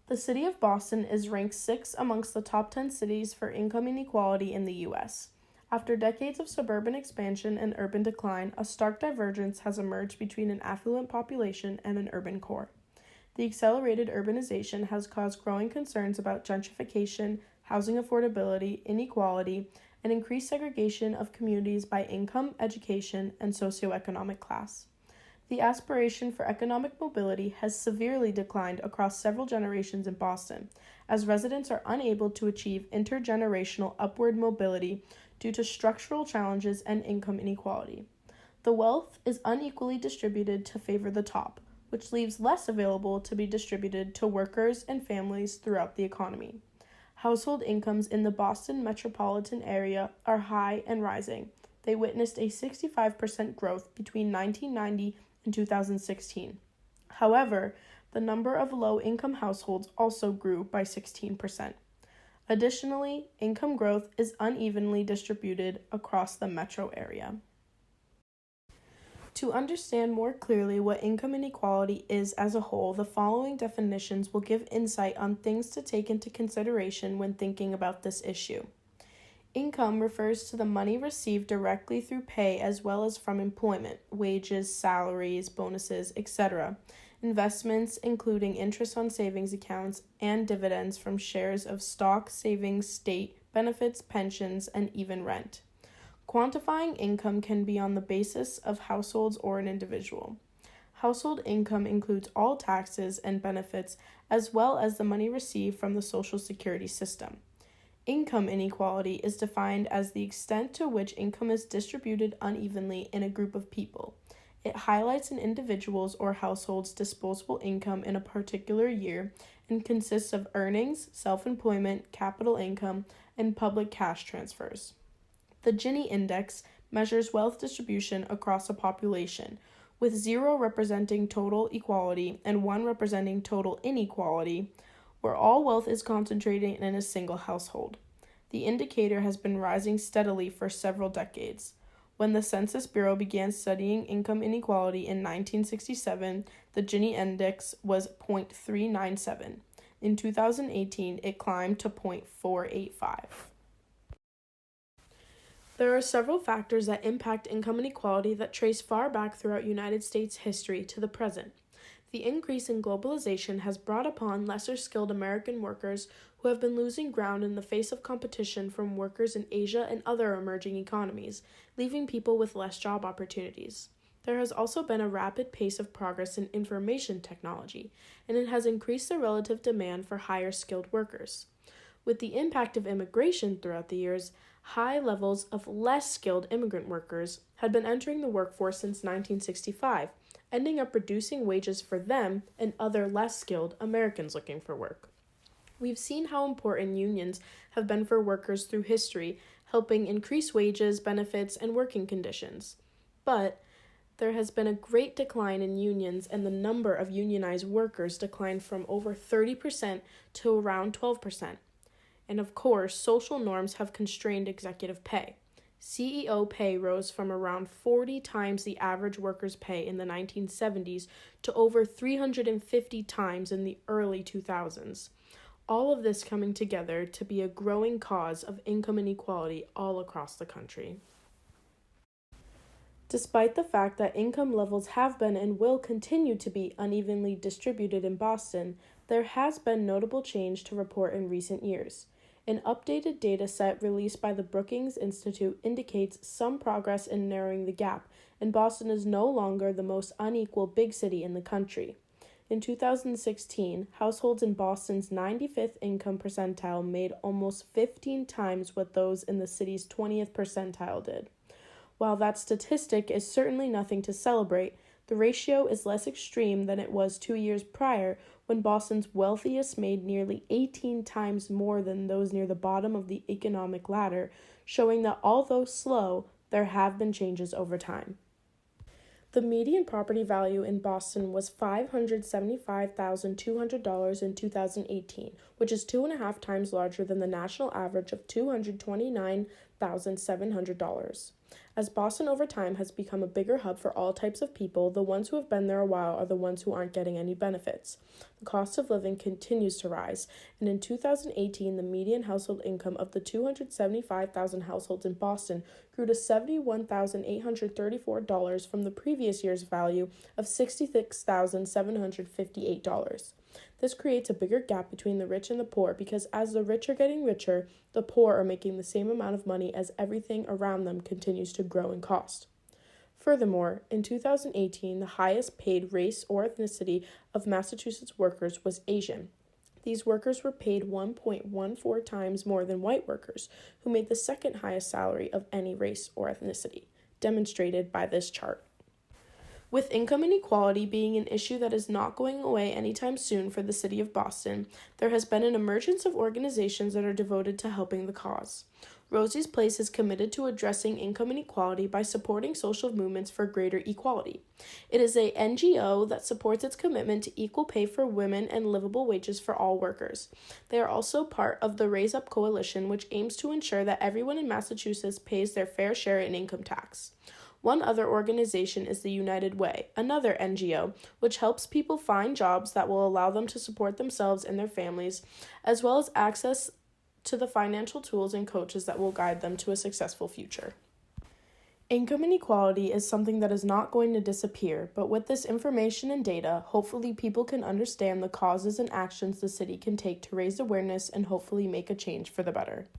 The city of Boston is ranked 6th amongst the top 10 cities for income inequality in the U.S. After decades of suburban expansion and urban decline, a stark divergence has emerged between an affluent population and an urban core. The accelerated urbanization has caused growing concerns about gentrification, housing affordability, inequality, and increased segregation of communities by income, education, and socioeconomic class. The aspiration for economic mobility has severely declined across several generations in Boston, as residents are unable to achieve intergenerational upward mobility due to structural challenges and income inequality. The wealth is unequally distributed to favor the top, which leaves less available to be distributed to workers and families throughout the economy. Household incomes in the Boston metropolitan area are high and rising. They witnessed a 65% growth between 1990 and 2016. However, the number of low-income households also grew by 16%. Additionally, income growth is unevenly distributed across the metro area. To understand more clearly what income inequality is as a whole, the following definitions will give insight on things to take into consideration when thinking about this issue. Income refers to the money received directly through pay as well as from employment, wages, salaries, bonuses, etc., investments including interest on savings accounts, and dividends from shares of stock, savings, state benefits, pensions, and even rent. Quantifying income can be on the basis of households or an individual. Household income includes all taxes and benefits as well as the money received from the Social Security system. Income inequality is defined as the extent to which income is distributed unevenly in a group of people. It highlights an individual's or household's disposable income in a particular year and consists of earnings, self-employment, capital income, and public cash transfers. The Gini index measures wealth distribution across a population, with 0 representing total equality and 1 representing total inequality, where all wealth is concentrated in a single household. The indicator has been rising steadily for several decades. When the Census Bureau began studying income inequality in 1967, the Gini index was 0.397. In 2018, it climbed to 0.485. There are several factors that impact income inequality that trace far back throughout United States history to the present. The increase in globalization has brought upon lesser skilled American workers who have been losing ground in the face of competition from workers in Asia and other emerging economies, leaving people with less job opportunities. There has also been a rapid pace of progress in information technology, and it has increased the relative demand for higher skilled workers. With the impact of immigration throughout the years, high levels of less skilled immigrant workers had been entering the workforce since 1965, ending up reducing wages for them and other less skilled Americans looking for work. We've seen how important unions have been for workers through history, helping increase wages, benefits, and working conditions. But there has been a great decline in unions, and the number of unionized workers declined from over 30% to around 12%. And of course, social norms have constrained executive pay. CEO pay rose from around 40 times the average worker's pay in the 1970s to over 350 times in the early 2000s. All of this coming together to be a growing cause of income inequality all across the country. Despite the fact that income levels have been and will continue to be unevenly distributed in Boston, there has been notable change to report in recent years. An updated data set released by the Brookings Institute indicates some progress in narrowing the gap, and Boston is no longer the most unequal big city in the country. In 2016, households in Boston's 95th income percentile made almost 15 times what those in the city's 20th percentile did. While that statistic is certainly nothing to celebrate, the ratio is less extreme than it was 2 years prior, when Boston's wealthiest made nearly 18 times more than those near the bottom of the economic ladder, showing that although slow, there have been changes over time. The median property value in Boston was $575,200 in 2018, which is 2.5 times larger than the national average of $229,700. As Boston over time has become a bigger hub for all types of people, the ones who have been there a while are the ones who aren't getting any benefits. The cost of living continues to rise, and in 2018, the median household income of the 275,000 households in Boston grew to $71,834 from the previous year's value of $66,758. This creates a bigger gap between the rich and the poor because as the rich are getting richer, the poor are making the same amount of money as everything around them continues to grow in cost. Furthermore, in 2018, the highest paid race or ethnicity of Massachusetts workers was Asian. These workers were paid 1.14 times more than white workers, who made the second highest salary of any race or ethnicity, demonstrated by this chart. With income inequality being an issue that is not going away anytime soon for the city of Boston, there has been an emergence of organizations that are devoted to helping the cause. Rosie's Place is committed to addressing income inequality by supporting social movements for greater equality. It is a NGO that supports its commitment to equal pay for women and livable wages for all workers. They are also part of the Raise Up Coalition, which aims to ensure that everyone in Massachusetts pays their fair share in income tax. One other organization is the United Way, another NGO, which helps people find jobs that will allow them to support themselves and their families, as well as access to the financial tools and coaches that will guide them to a successful future. Income inequality is something that is not going to disappear, but with this information and data, hopefully people can understand the causes and actions the city can take to raise awareness and hopefully make a change for the better.